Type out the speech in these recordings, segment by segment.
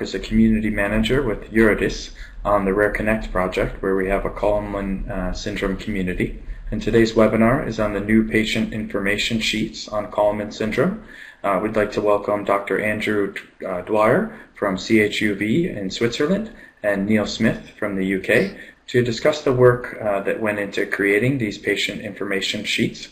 as a community manager with eurordis on the RareConnect project, where we have a Kallmann syndrome community. And today's webinar is on the new patient information sheets on Kallmann syndrome. We'd like to welcome Dr. Andrew Dwyer from CHUV in Switzerland and Neil Smith from the UK to discuss the work that went into creating these patient information sheets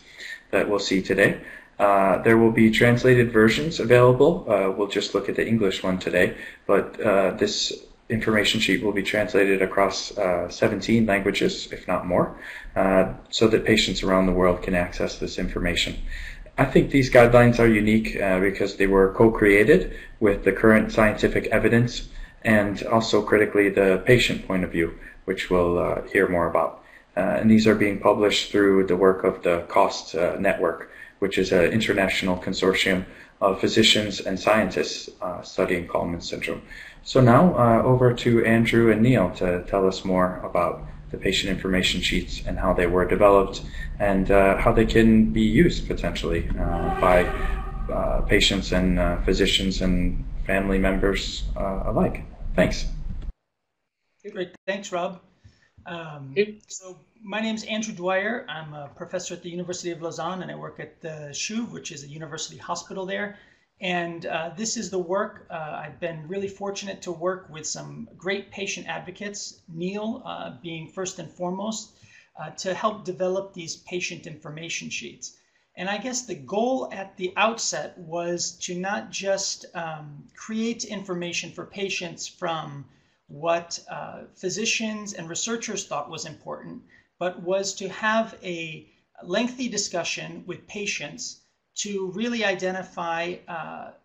that we'll see today. There will be translated versions available. We'll just look at the English one today, but this information sheet will be translated across 17 languages, if not more, so that patients around the world can access this information. I think these guidelines are unique because they were co-created with the current scientific evidence and also critically the patient point of view, which we'll hear more about. And these are being published through the work of the COST network, which is an international consortium of physicians and scientists studying Kallmann syndrome. So now over to Andrew and Neil to tell us more about the patient information sheets and how they were developed and how they can be used potentially by patients and physicians and family members alike. Thanks. Great. Thanks, Rob. So my name is Andrew Dwyer. I'm a professor at the University of Lausanne, and I work at the CHUV, which is a university hospital there. And this is the work. I've been really fortunate to work with some great patient advocates, Neil being first and foremost, to help develop these patient information sheets. And I guess the goal at the outset was to not just create information for patients from what physicians and researchers thought was important, but was to have a lengthy discussion with patients to really identify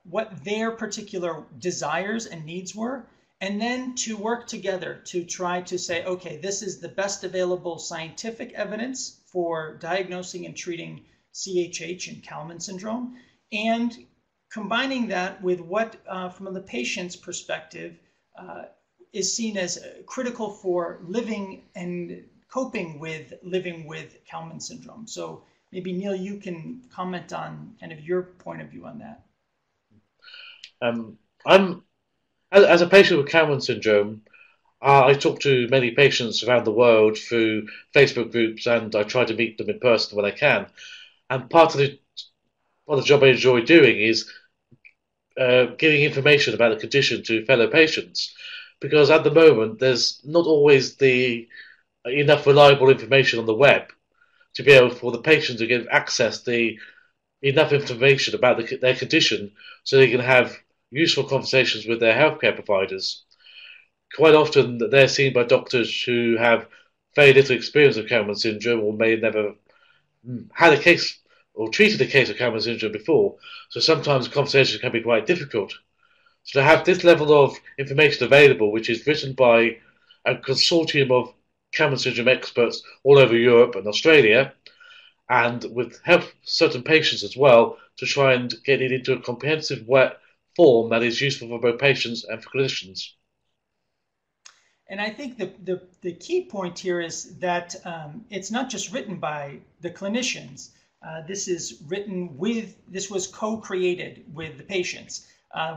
what their particular desires and needs were, and then to work together to try to say, okay, this is the best available scientific evidence for diagnosing and treating CHH and Kallmann syndrome, and combining that with what, from the patient's perspective, is seen as critical for living and coping with living with Kallmann syndrome. So maybe Neil, you can comment on kind of your point of view on that. As a patient with Kallmann syndrome, I talk to many patients around the world through Facebook groups, and I try to meet them in person when I can. And part of the job I enjoy doing is giving information about the condition to fellow patients, because at the moment there's not always enough reliable information on the web to be able for the patient to get access to enough information about their condition so they can have useful conversations with their healthcare providers. Quite often they're seen by doctors who have very little experience of Kallmann syndrome or may never had a case or treated a case of Kallmann syndrome before, so sometimes conversations can be quite difficult. So to have this level of information available, which is written by a consortium of Kallmann syndrome experts all over Europe and Australia, and with help certain patients as well, to try and get it into a comprehensive form that is useful for both patients and for clinicians. And I think the key point here is that it's not just written by the clinicians. This was co-created with the patients.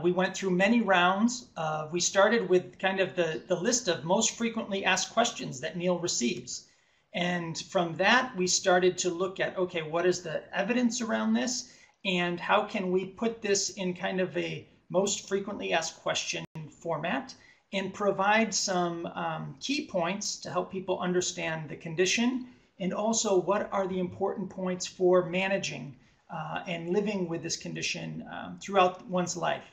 We went through many rounds. We started with kind of the list of most frequently asked questions that Neil receives. And from that, we started to look at, okay, what is the evidence around this? And how can we put this in kind of a most frequently asked question format and provide some key points to help people understand the condition, and also what are the important points for managing and living with this condition throughout one's life.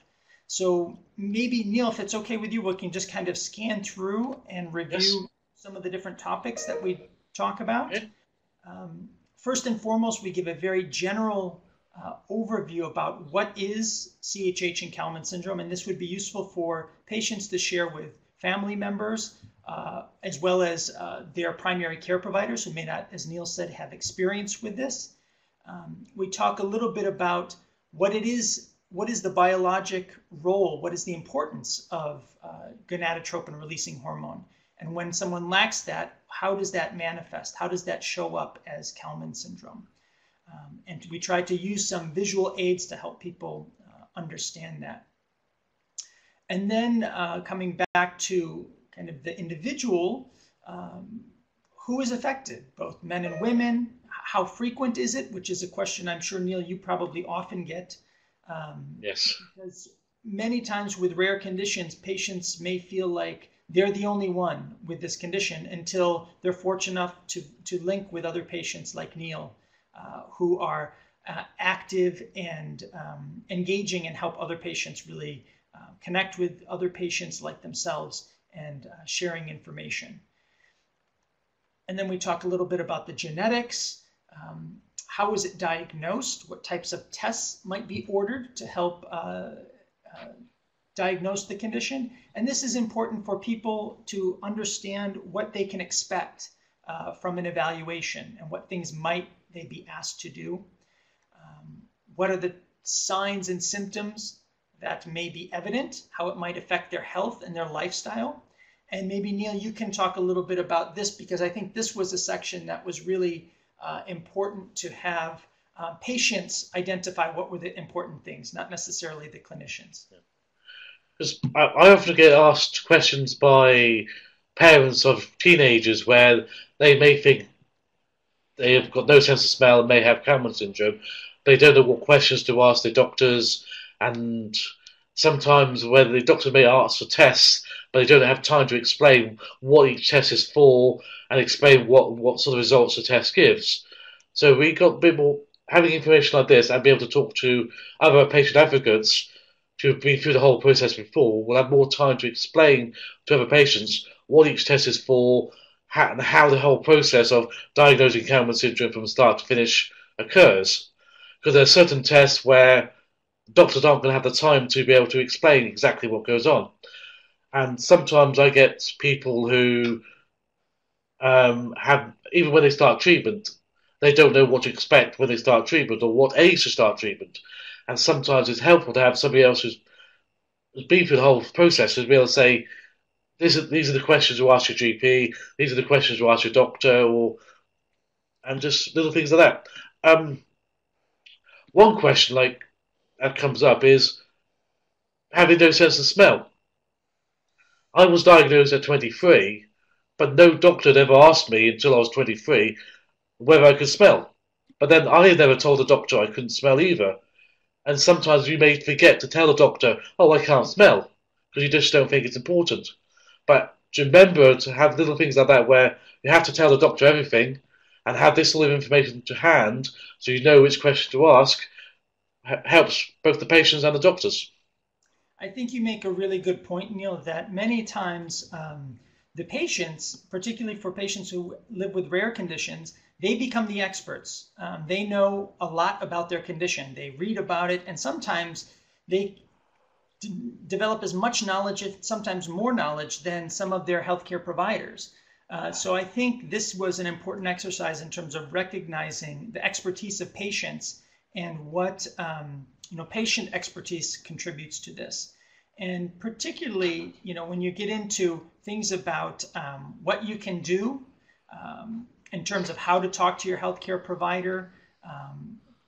So maybe, Neil, if it's okay with you, we can just kind of scan through and review some of the different topics that we talk about. Okay. First and foremost, we give a very general overview about what is CHH and Kallmann syndrome, and this would be useful for patients to share with family members, as well as their primary care providers who may not, as Neil said, have experience with this. We talk a little bit about what is the biologic role, what is the importance of gonadotropin-releasing hormone, and when someone lacks that, how does that manifest? How does that show up as Kallmann syndrome? And we try to use some visual aids to help people understand that. And then coming back to kind of the individual, who is affected, both men and women, how frequent is it, which is a question I'm sure, Neil, you probably often get. Yes. Because many times with rare conditions, patients may feel like they're the only one with this condition until they're fortunate enough to link with other patients like Neil, who are active and engaging and help other patients really connect with other patients like themselves and sharing information. And then we talked a little bit about the genetics. How is it diagnosed? What types of tests might be ordered to help diagnose the condition? And this is important for people to understand what they can expect from an evaluation and what things might they be asked to do. What are the signs and symptoms that may be evident, how it might affect their health and their lifestyle. And maybe, Neil, you can talk a little bit about this, because I think this was a section that was really important to have patients identify what were the important things, not necessarily the clinicians. Because I often get asked questions by parents of teenagers where they may think they have got no sense of smell and may have Kallmann syndrome. They don't know what questions to ask their doctors, and sometimes where the doctor may ask for tests, but they don't have time to explain what each test is for and explain what sort of results the test gives. So we got a bit more, having information like this and be able to talk to other patient advocates who have been through the whole process before, will have more time to explain to other patients what each test is for, how the whole process of diagnosing Kallmann syndrome from start to finish occurs. Because there are certain tests where doctors aren't going to have the time to be able to explain exactly what goes on. And sometimes I get people who have, even when they start treatment, they don't know what to expect when they start treatment or what age to start treatment. And sometimes it's helpful to have somebody else who's been through the whole process to be able to say, these are the questions you ask your GP, these are the questions you ask your doctor, and just little things like that. One question like that comes up is having no sense of smell. I was diagnosed at 23, but no doctor had ever asked me until I was 23 whether I could smell. But then I never told the doctor I couldn't smell either. And sometimes you may forget to tell the doctor, oh, I can't smell, because you just don't think it's important. But remember to have little things like that where you have to tell the doctor everything and have this sort of information to hand so you know which question to ask, helps both the patients and the doctors. I think you make a really good point, Neil, that many times the patients, particularly for patients who live with rare conditions, they become the experts. They know a lot about their condition. They read about it, and sometimes they develop as much knowledge, if sometimes more knowledge, than some of their healthcare providers. So I think this was an important exercise in terms of recognizing the expertise of patients and what patient expertise contributes to this. And particularly, when you get into things about what you can do in terms of how to talk to your healthcare provider,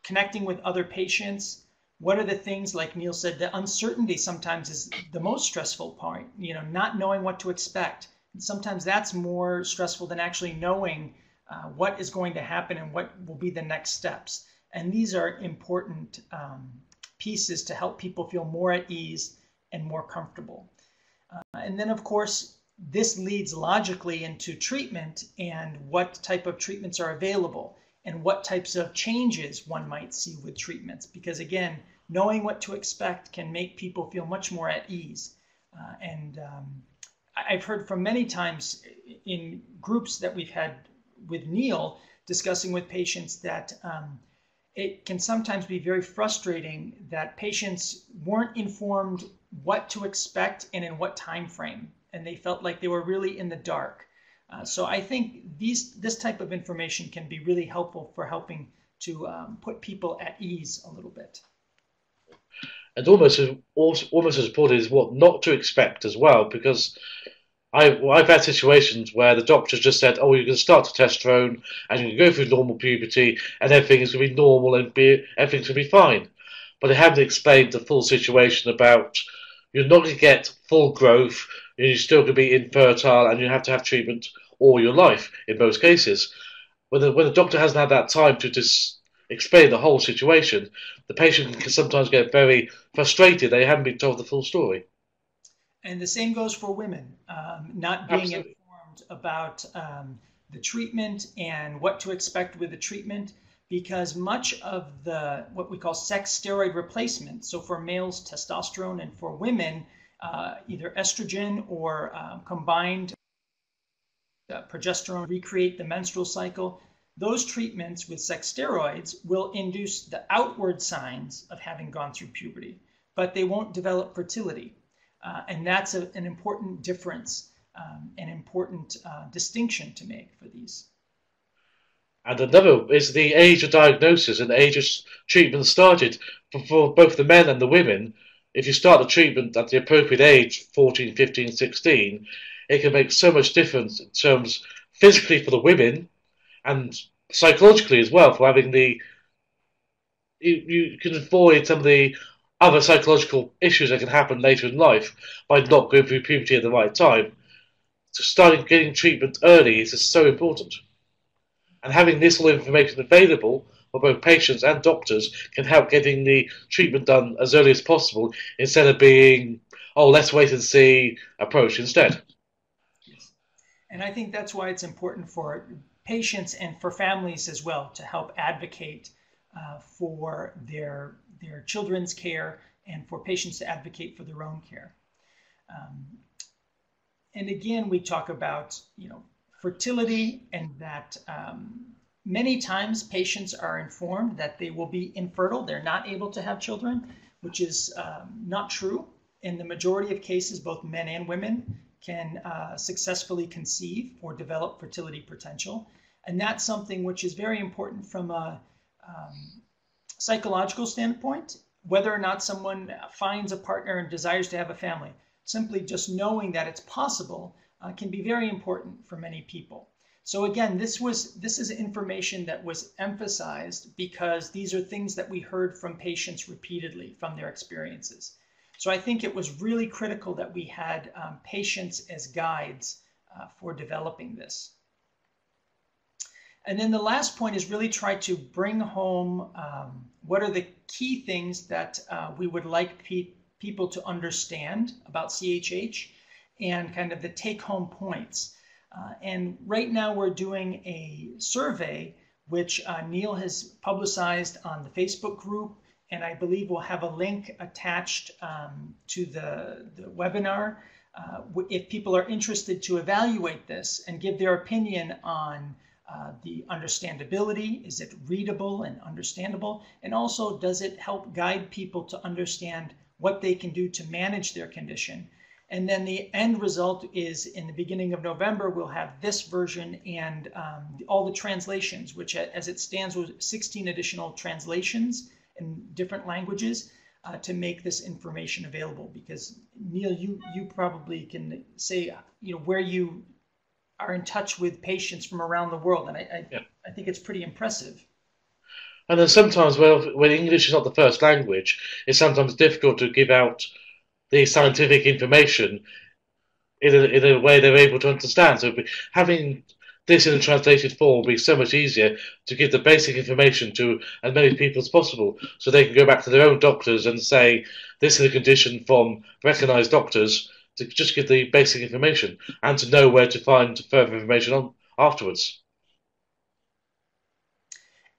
connecting with other patients, what are the things, like Neil said, the uncertainty sometimes is the most stressful part, not knowing what to expect. And sometimes that's more stressful than actually knowing what is going to happen and what will be the next steps. And these are important pieces to help people feel more at ease and more comfortable. And then, of course, this leads logically into treatment and what type of treatments are available and what types of changes one might see with treatments. Because again, knowing what to expect can make people feel much more at ease. I've heard from many times in groups that we've had with Neil discussing with patients that it can sometimes be very frustrating that patients weren't informed what to expect and in what time frame, and they felt like they were really in the dark. So I think this type of information can be really helpful for helping to put people at ease a little bit. And almost as important is what not to expect as well, because I've had situations where the doctor's just said, oh, you're going to start testosterone and you can go through normal puberty and everything is going to be normal and everything's going to be fine. But they haven't explained the full situation about you're not going to get full growth, and you're still going to be infertile, and you have to have treatment all your life in most cases. When the doctor hasn't had that time to just explain the whole situation, the patient can sometimes get very frustrated they haven't been told the full story. And the same goes for women, not being Absolutely. informed about the treatment and what to expect with the treatment, because much of the what we call sex steroid replacement, so for males testosterone and for women either estrogen or combined progesterone, recreate the menstrual cycle, those treatments with sex steroids will induce the outward signs of having gone through puberty, but they won't develop fertility. And that's an important difference, an important distinction to make for these. And another is the age of diagnosis and the age of treatment started for both the men and the women. If you start the treatment at the appropriate age, 14, 15, 16, it can make so much difference in terms physically for the women and psychologically as well, for having you can avoid some of the other psychological issues that can happen later in life by not going through puberty at the right time. So starting getting treatment early is just so important. And having this all information available for both patients and doctors can help getting the treatment done as early as possible instead of being, oh, let's wait and see approach instead. Yes. And I think that's why it's important for patients and for families as well to help advocate for their children's care and for patients to advocate for their own care. And again, we talk about, fertility, and that many times patients are informed that they will be infertile, they're not able to have children, which is not true. In the majority of cases, both men and women can successfully conceive or develop fertility potential. And that's something which is very important from a psychological standpoint, whether or not someone finds a partner and desires to have a family. Simply just knowing that it's possible can be very important for many people. So again, this is information that was emphasized because these are things that we heard from patients repeatedly from their experiences. So I think it was really critical that we had patients as guides for developing this. And then the last point is really try to bring home what are the key things that we would like people to understand about CHH and kind of the take-home points. And right now we're doing a survey which Neil has publicized on the Facebook group, and I believe we'll have a link attached to the webinar. If people are interested to evaluate this and give their opinion on the understandability, is it readable and understandable? And also, does it help guide people to understand what they can do to manage their condition? And then the end result is in the beginning of November, we'll have this version and all the translations, which as it stands with 16 additional translations in different languages to make this information available. Because Neil, you probably can say, where you are in touch with patients from around the world. And I think it's pretty impressive. And then sometimes when English is not the first language, it's sometimes difficult to give out the scientific information in a way they're able to understand. So having this in a translated form will be so much easier to give the basic information to as many people as possible, so they can go back to their own doctors and say, this is a condition from recognised doctors, to just give the basic information and to know where to find further information on afterwards.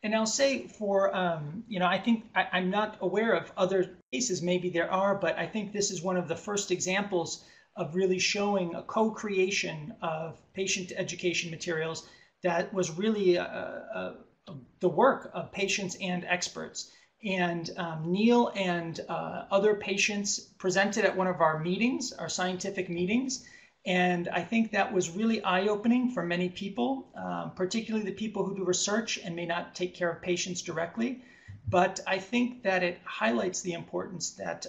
And I'll say for, I think I'm not aware of other cases, maybe there are, but I think this is one of the first examples of really showing a co-creation of patient education materials that was really the work of patients and experts. And Neil and other patients presented at one of our meetings, our scientific meetings, and I think that was really eye-opening for many people, particularly the people who do research and may not take care of patients directly. But I think that it highlights the importance that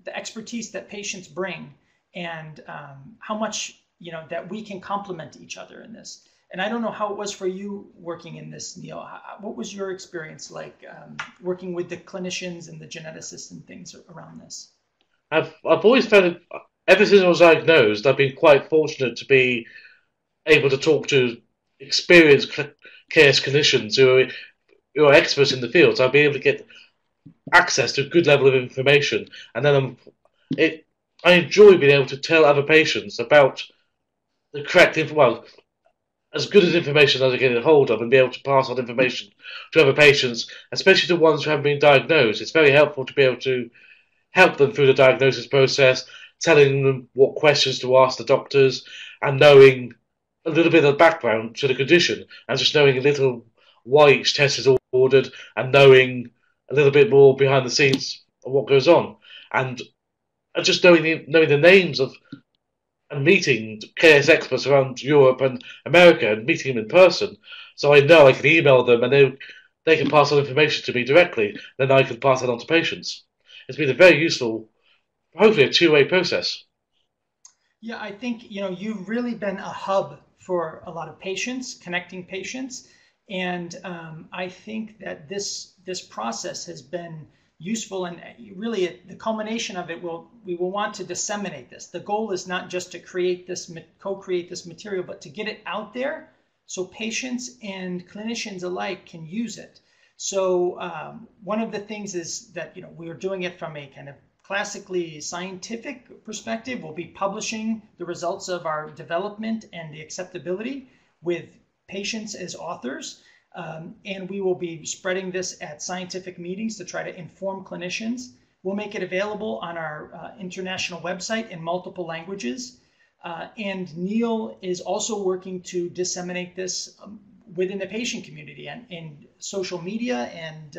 the expertise that patients bring and how much, that we can complement each other in this. And I don't know how it was for you working in this, Neil. What was your experience like working with the clinicians and the geneticists and things around this? I've always found it, ever since I was diagnosed, I've been quite fortunate to be able to talk to experienced care clinicians who are experts in the field. So I'll be able to get access to a good level of information, and then I enjoy being able to tell other patients about the correct well, as good as information as I get a hold of, and be able to pass on information to other patients, especially to ones who haven't been diagnosed. It's very helpful to be able to help them through the diagnosis process, telling them what questions to ask the doctors, and knowing a little bit of background to the condition, and just knowing a little why each test is ordered, and knowing a little bit more behind the scenes of what goes on, and just knowing the names of and meeting KS experts around Europe and America and meeting them in person, so I know I can email them and they can pass on information to me directly. Then I can pass it on to patients. It's been a very useful, hopefully a two-way process. Yeah, I think you've really been a hub for a lot of patients, connecting patients, and I think that this process has been useful, and really the culmination of it we will want to disseminate this. The goal is not just to co-create this material, but to get it out there so patients and clinicians alike can use it. So one of the things is that we are doing it from a kind of classically scientific perspective. We'll be publishing the results of our development and the acceptability with patients as authors. And we will be spreading this at scientific meetings to try to inform clinicians. We'll make it available on our international website in multiple languages. And Neil is also working to disseminate this within the patient community and in social media and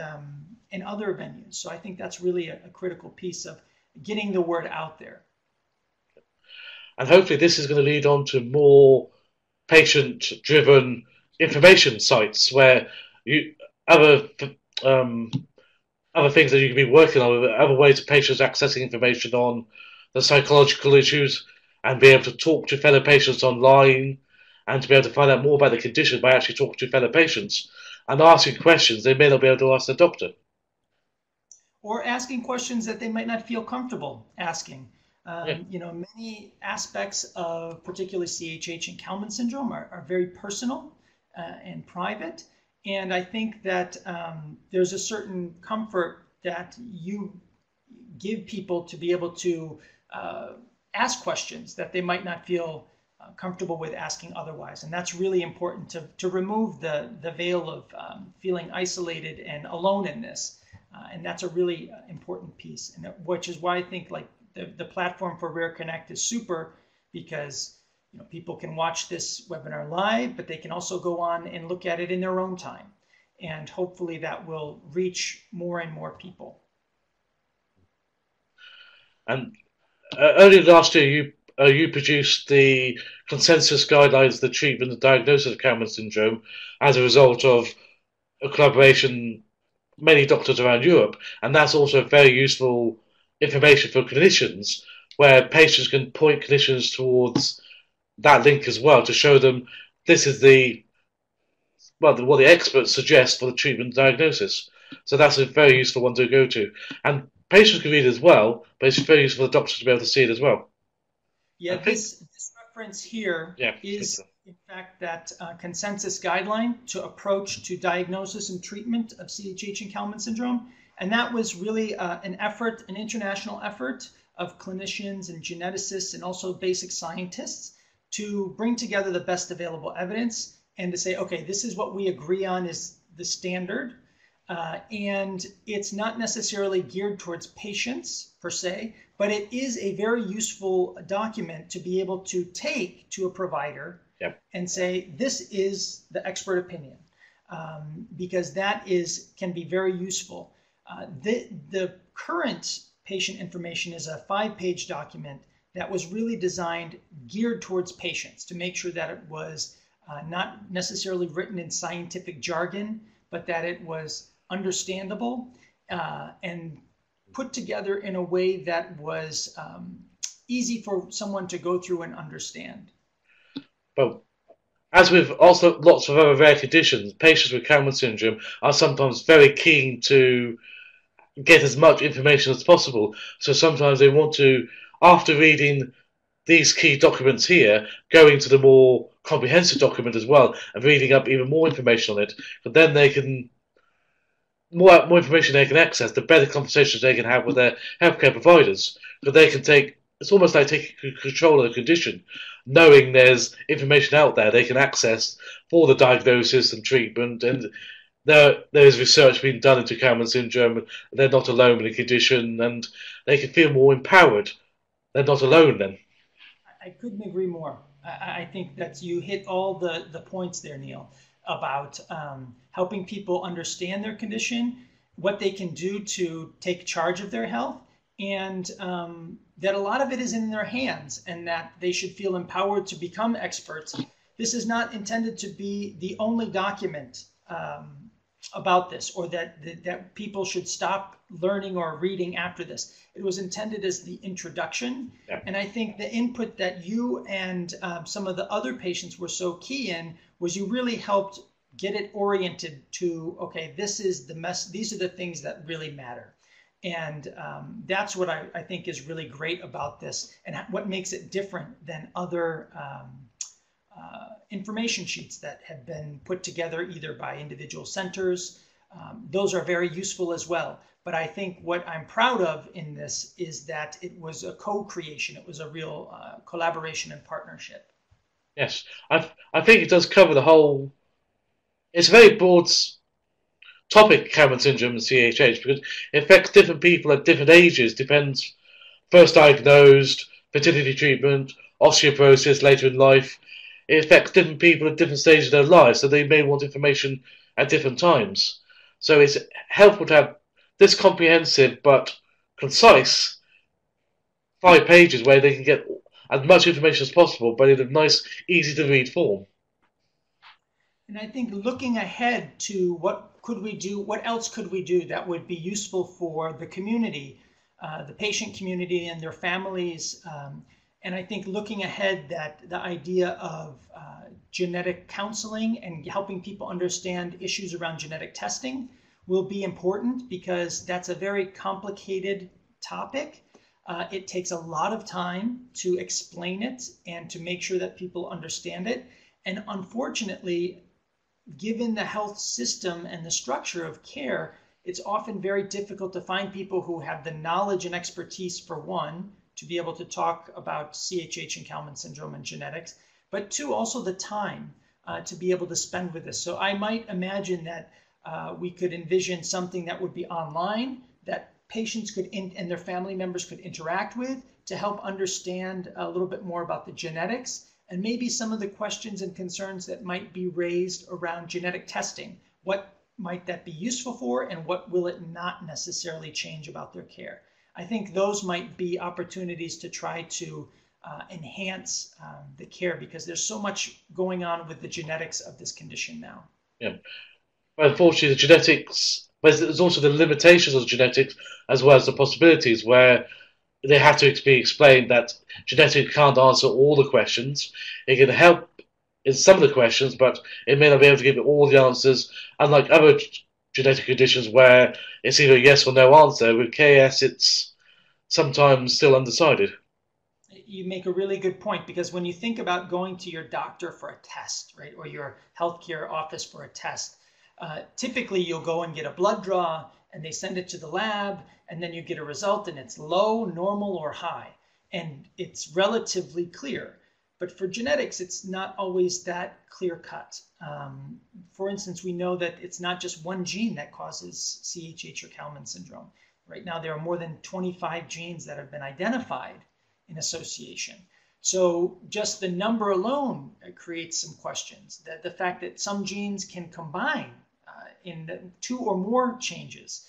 in other venues. So I think that's really a critical piece of getting the word out there. And hopefully this is going to lead on to more patient-driven information sites where other things that you can be working on, other ways of patients accessing information on the psychological issues, and be able to talk to fellow patients online, and to be able to find out more about the condition by actually talking to fellow patients and asking questions they may not be able to ask the doctor. Or asking questions that they might not feel comfortable asking. Many aspects of particularly CHH and Kallmann syndrome are very personal and private. And I think that there's a certain comfort that you give people to be able to ask questions that they might not feel comfortable with asking otherwise. And that's really important to remove the veil of feeling isolated and alone in this. And that's a really important piece, and which is why I think like the platform for RareConnect is super, because people can watch this webinar live, but they can also go on and look at it in their own time. And hopefully that will reach more and more people. And earlier last year, you produced the consensus guidelines, the treatment and diagnosis of Kallmann syndrome, as a result of a collaboration many doctors around Europe, and that's also very useful information for clinicians, where patients can point clinicians towards that link as well to show them this is what the experts suggest for the treatment and diagnosis. So that's a very useful one to go to, and patients can read it as well, but it's very useful for the doctors to be able to see it as well. Yeah, this reference here is in fact that consensus guideline to approach to diagnosis and treatment of CHH and Kallmann syndrome. And that was really an international effort of clinicians and geneticists and also basic scientists to bring together the best available evidence and to say, okay, this is what we agree on is the standard. And it's not necessarily geared towards patients per se, but it is a very useful document to be able to take to a provider and say, this is the expert opinion, because that can be very useful. The current patient information is a 5-page document that was really designed, geared towards patients to make sure that it was not necessarily written in scientific jargon, but that it was understandable and put together in a way that was easy for someone to go through and understand. Well, as with also lots of other rare conditions, patients with Kallmann syndrome are sometimes very keen to get as much information as possible. So sometimes they want to, after reading these key documents here, go into the more comprehensive document as well and reading up even more information on it. But then they can, more information they can access, the better conversations they can have with their healthcare providers. But they can take, it's almost like taking control of the condition, knowing there's information out there they can access for the diagnosis and treatment, and there's research being done into Kallmann syndrome. They're not alone in the condition, and they can feel more empowered. They're not alone then. I couldn't agree more. I think that you hit all the points there, Neil, about helping people understand their condition, what they can do to take charge of their health, and that a lot of it is in their hands and that they should feel empowered to become experts. This is not intended to be the only document about this, or that people should stop learning or reading after this. It was intended as the introduction. Yeah. And I think the input that you and some of the other patients were so key in was you really helped get it oriented to, okay, this is the mess. These are the things that really matter. And that's what I think is really great about this, and what makes it different than other information sheets that have been put together either by individual centers. Those are very useful as well. But I think what I'm proud of in this is that it was a co-creation. It was a real collaboration and partnership. Yes, I think it does cover the whole. It's a very broad topic, Kallmann syndrome and CHH, because it affects different people at different ages. Depends, first diagnosed, fertility treatment, osteoporosis later in life. It affects different people at different stages of their lives, so they may want information at different times. So it's helpful to have this comprehensive but concise 5 pages where they can get as much information as possible, but in a nice, easy to read form. And I think looking ahead to what could we do, what else could we do that would be useful for the community, the patient community and their families. And I think looking ahead, that the idea of genetic counseling and helping people understand issues around genetic testing will be important, because that's a very complicated topic. It takes a lot of time to explain it and to make sure that people understand it. And unfortunately, given the health system and the structure of care, it's often very difficult to find people who have the knowledge and expertise, for one, to be able to talk about CHH and Kallmann syndrome and genetics, but two, also the time to be able to spend with this. So I might imagine that we could envision something that would be online, that patients could and their family members could interact with, to help understand a little bit more about the genetics, and maybe some of the questions and concerns that might be raised around genetic testing. What might that be useful for, and what will it not necessarily change about their care? I think those might be opportunities to try to enhance the care, because there's so much going on with the genetics of this condition now. Yeah. But unfortunately, the genetics, but there's also the limitations of genetics as well as the possibilities, where they have to be explained that genetics can't answer all the questions. It can help in some of the questions, but it may not be able to give you all the answers. Unlike other genetic conditions where it's either a yes or no answer, with KS it's sometimes still undecided. You make a really good point, because when you think about going to your doctor for a test, right, or your healthcare office for a test, typically you'll go and get a blood draw, and they send it to the lab, and then you get a result, and it's low, normal, or high, and it's relatively clear. But for genetics, it's not always that clear-cut. For instance, we know that it's not just one gene that causes CHH or Kallmann syndrome. Right now, there are more than 25 genes that have been identified in association. So just the number alone creates some questions. That the fact that some genes can combine in 2 or more changes.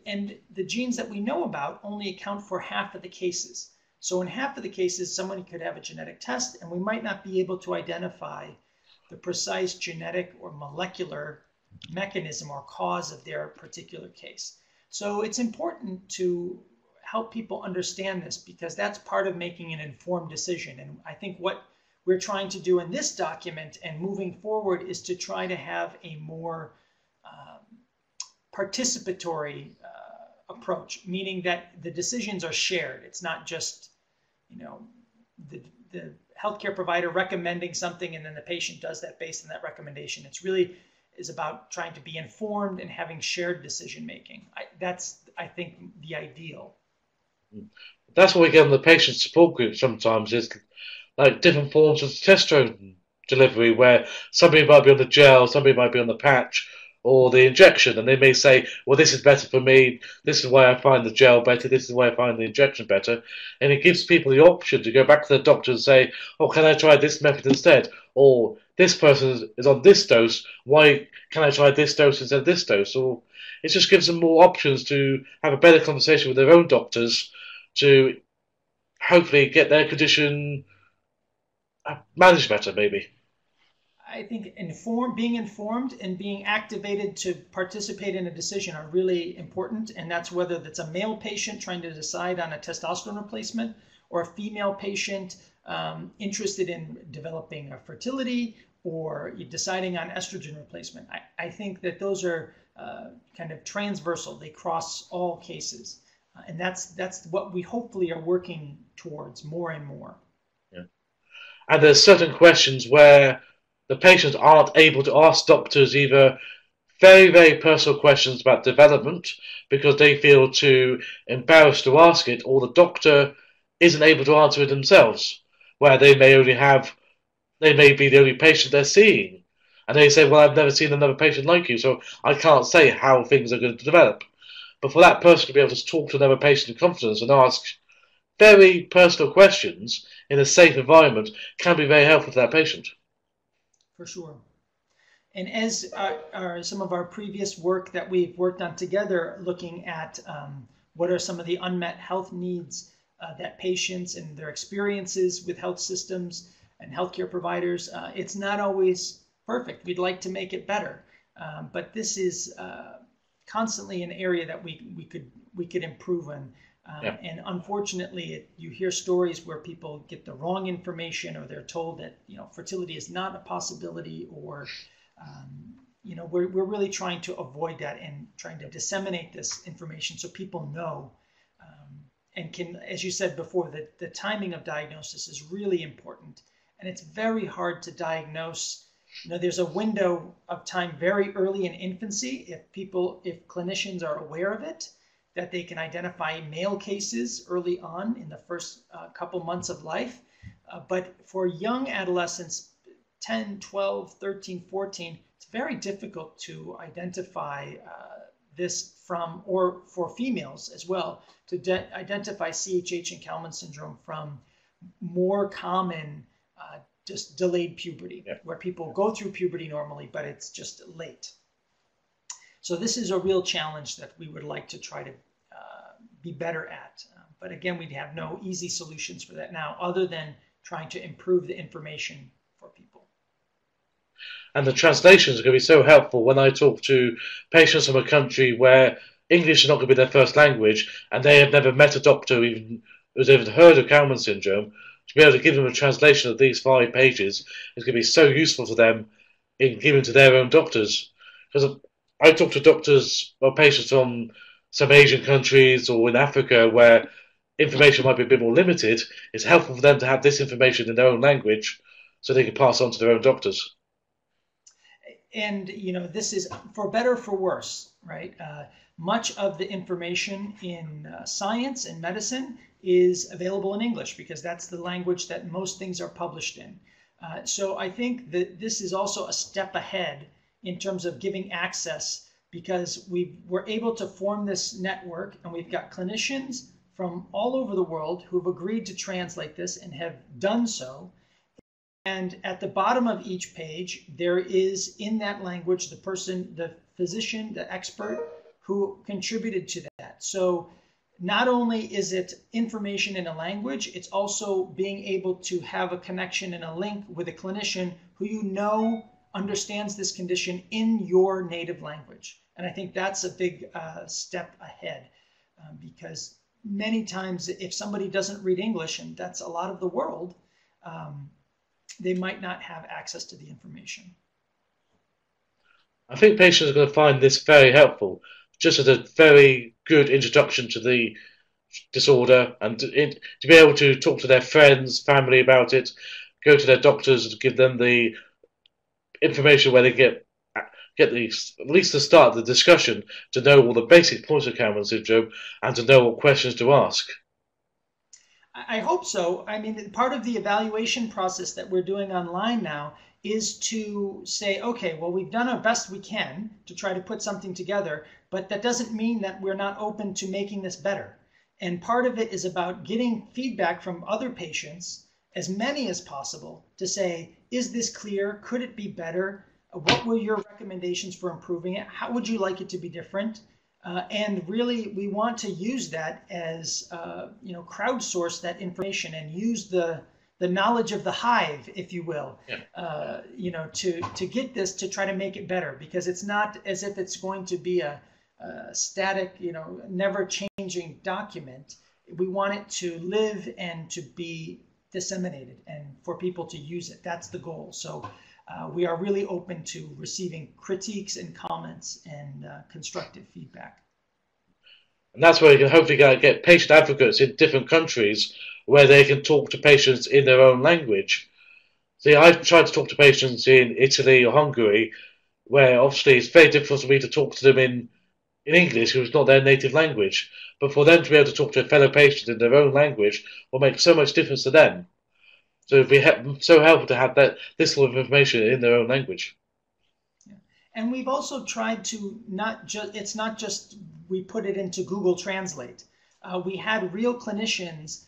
And the genes that we know about only account for half of the cases. So in half of the cases, someone could have a genetic test, and we might not be able to identify the precise genetic or molecular mechanism or cause of their particular case. So it's important to help people understand this, because that's part of making an informed decision. And I think what we're trying to do in this document and moving forward is to try to have a more participatory approach, meaning that the decisions are shared. It's not just, the healthcare provider recommending something and then the patient does that based on that recommendation. It's really is about trying to be informed and having shared decision making. That's, I think, the ideal. That's what we get on the patient support group sometimes, is like different forms of testosterone delivery, where somebody might be on the gel, somebody might be on the patch or the injection, and they may say, well, this is better for me, this is why I find the gel better, this is why I find the injection better, and it gives people the option to go back to the doctor and say, oh, can I try this method instead? Or this person is on this dose, why can I try this dose instead of this dose? Or it just gives them more options to have a better conversation with their own doctors to hopefully get their condition managed better, maybe. I think being informed and being activated to participate in a decision are really important, and that's whether that's a male patient trying to decide on a testosterone replacement or a female patient interested in developing a fertility or deciding on estrogen replacement. I think that those are kind of transversal. They cross all cases, and that's what we hopefully are working towards more and more. Yeah. And there's certain questions where the patients aren't able to ask doctors either very, very personal questions about development because they feel too embarrassed to ask it, or the doctor isn't able to answer it themselves, where they may be the only patient they're seeing. And they say, well, I've never seen another patient like you, so I can't say how things are going to develop. But for that person to be able to talk to another patient in confidence and ask very personal questions in a safe environment can be very helpful to that patient. For sure. And as some of our previous work that we've worked on together, looking at what are some of the unmet health needs that patients and their experiences with health systems and healthcare providers, it's not always perfect. We'd like to make it better, but this is constantly an area that we could improve on. Yeah. And unfortunately, you hear stories where people get the wrong information, or they're told that fertility is not a possibility, or we're really trying to avoid that and trying to disseminate this information so people know and can, as you said before, that the timing of diagnosis is really important, and it's very hard to diagnose. There's a window of time very early in infancy if clinicians are aware of it, that they can identify male cases early on in the first couple months of life. But for young adolescents, 10, 12, 13, 14, it's very difficult to identify this from, or for females as well, to identify CHH and Kallmann syndrome from more common just delayed puberty, yeah, where people go through puberty normally, but it's just late. So this is a real challenge that we would like to try to be better at. But again, we have no easy solutions for that now, other than trying to improve the information for people. And the translations are going to be so helpful when I talk to patients from a country where English is not going to be their first language, and they have never met a doctor who's even heard of Kallmann syndrome. To be able to give them a translation of these 5 pages is going to be so useful to them in giving to their own doctors. Because I talk to doctors or patients from some Asian countries or in Africa where information might be a bit more limited. It's helpful for them to have this information in their own language so they can pass on to their own doctors. And, this is for better or for worse, right? Much of the information in science and medicine is available in English because that's the language that most things are published in. So I think that this is also a step ahead in terms of giving access, because we're able to form this network, and we've got clinicians from all over the world who've agreed to translate this and have done so. And at the bottom of each page, there is in that language the person, the physician, the expert who contributed to that. So not only is it information in a language, it's also being able to have a connection and a link with a clinician who understands this condition in your native language. And I think that's a big step ahead, because many times if somebody doesn't read English, and that's a lot of the world, they might not have access to the information. I think patients are going to find this very helpful just as a very good introduction to the disorder, and to be able to talk to their friends, family about it, go to their doctors and give them the information where they get at least the start of the discussion, to know all the basic points of Kallmann syndrome and to know what questions to ask. I hope so. I mean, part of the evaluation process that we're doing online now is to say, okay, well, we've done our best we can to try to put something together, but that doesn't mean that we're not open to making this better. And part of it is about getting feedback from other patients, as many as possible, to say, is this clear? Could it be better? What were your recommendations for improving it? How would you like it to be different? And really, we want to use that as, crowdsource that information and use the knowledge of the hive, if you will, to get this, to try to make it better, because it's not as if it's going to be a static, never changing document. We want it to live and to be disseminated and for people to use it. That's the goal. So we are really open to receiving critiques and comments and constructive feedback. And that's where you can hopefully get patient advocates in different countries where they can talk to patients in their own language. See, I've tried to talk to patients in Italy or Hungary, where obviously it's very difficult for me to talk to them in English, because it's not their native language. But for them to be able to talk to a fellow patient in their own language will make so much difference to them. So it'd be so helpful to have this sort of information in their own language. Yeah. And we've also tried to it's not just we put it into Google Translate. We had real clinicians,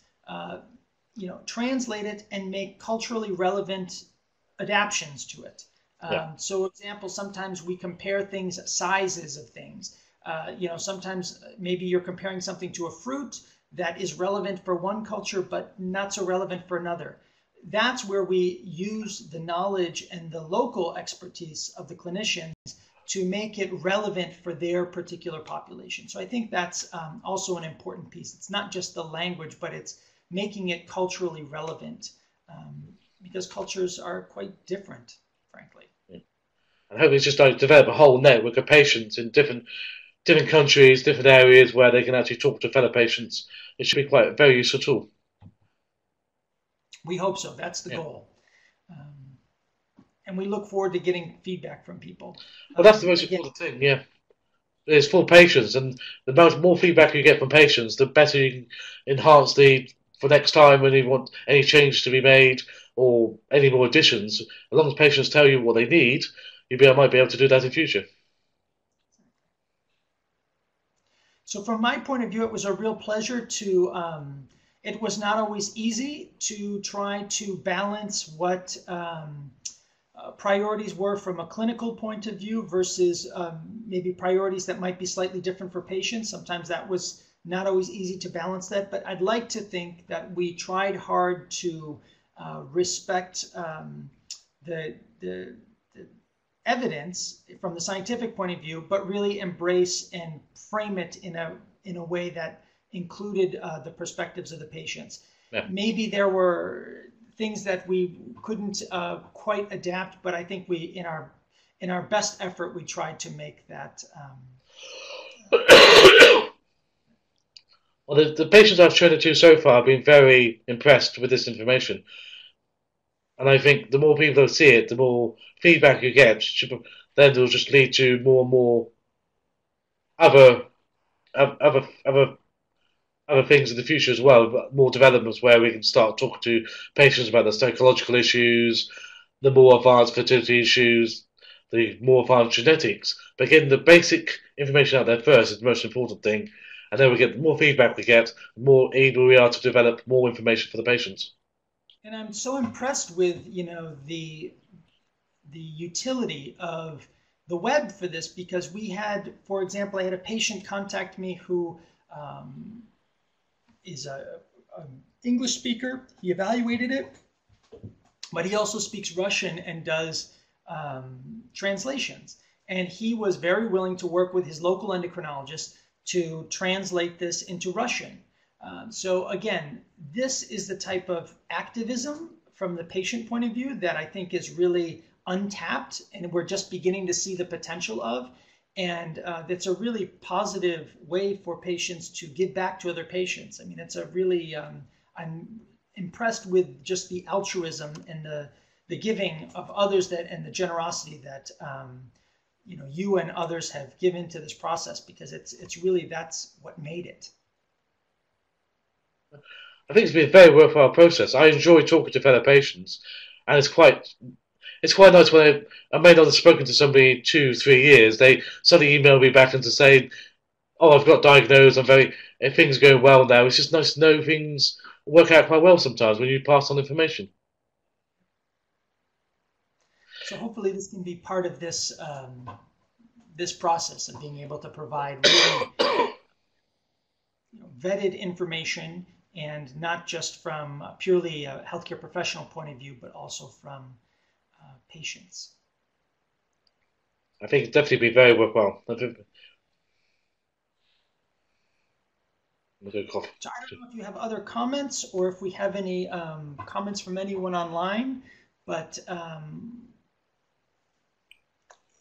translate it and make culturally relevant adaptations to it. So, example, sometimes we compare things, sizes of things. Sometimes maybe you're comparing something to a fruit that is relevant for one culture, but not so relevant for another. That's where we use the knowledge and the local expertise of the clinicians to make it relevant for their particular population. So I think that's also an important piece. It's not just the language, but it's making it culturally relevant, because cultures are quite different, frankly. Yeah. And hopefully it's just like develop a whole network of patients in different countries, different areas where they can actually talk to fellow patients. It should be quite a very useful tool. We hope so. That's the goal. And we look forward to getting feedback from people. Well, that's the most important thing, yeah. It's for patients, and the more feedback you get from patients, the better you can enhance for next time when you want any change to be made or any more additions. As long as patients tell you what they need, might be able to do that in future. So from my point of view, it was a real pleasure to, it was not always easy to try to balance what priorities were from a clinical point of view versus maybe priorities that might be slightly different for patients. Sometimes that was not always easy to balance that, but I'd like to think that we tried hard to respect the evidence from the scientific point of view, but really embrace and frame it in a way that included the perspectives of the patients. Yeah. Maybe there were things that we couldn't quite adapt, but I think we, in our best effort, we tried to make that. Well, the patients I've shown it to so far have been very impressed with this information. And I think the more people that see it, the more feedback you get, then it'll just lead to more and more other things in the future as well, more developments where we can start talking to patients about the psychological issues, the more advanced fertility issues, the more advanced genetics. But getting the basic information out there first is the most important thing, and then the more feedback we get, the more able we are to develop more information for the patients. And I'm so impressed with, the utility of the web for this, because we had, for example, I had a patient contact me who is an English speaker. He evaluated it, but he also speaks Russian and does translations. And he was very willing to work with his local endocrinologist to translate this into Russian. So again, this is the type of activism from the patient point of view that I think is really untapped, and we're just beginning to see the potential of. And that's a really positive way for patients to give back to other patients. I mean, it's a really, I'm impressed with just the altruism and the giving of others and the generosity that you and others have given to this process, because it's really, that's what made it. I think it's been a very worthwhile process. I enjoy talking to fellow patients, and it's quite nice when I may not have spoken to somebody 2-3 years. They suddenly email me back and to say, "Oh, I've got diagnosed. Things are going well now." It's just nice to know things work out quite well sometimes when you pass on information. So hopefully this can be part of this this process of being able to provide really vetted information, and not just from purely a healthcare professional point of view, but also from patients. I think it'd definitely be very worthwhile. So I don't know if you have other comments, or if we have any comments from anyone online, but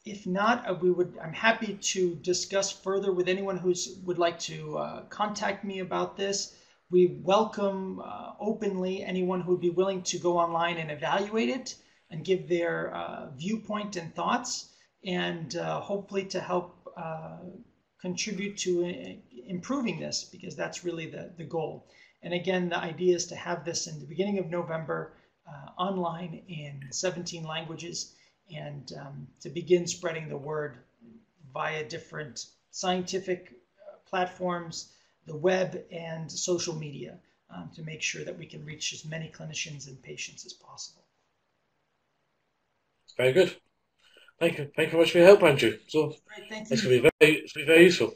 if not, I'm happy to discuss further with anyone who would like to contact me about this. We welcome openly anyone who would be willing to go online and evaluate it and give their viewpoint and thoughts, and hopefully to help contribute to improving this, because that's really the goal. And again, the idea is to have this in the beginning of November online in 17 languages, and to begin spreading the word via different scientific platforms, the web, and social media, to make sure that we can reach as many clinicians and patients as possible. Very good. Thank you. Thank you very much for your help, Andrew. So Great, thank you. It's going to be very useful.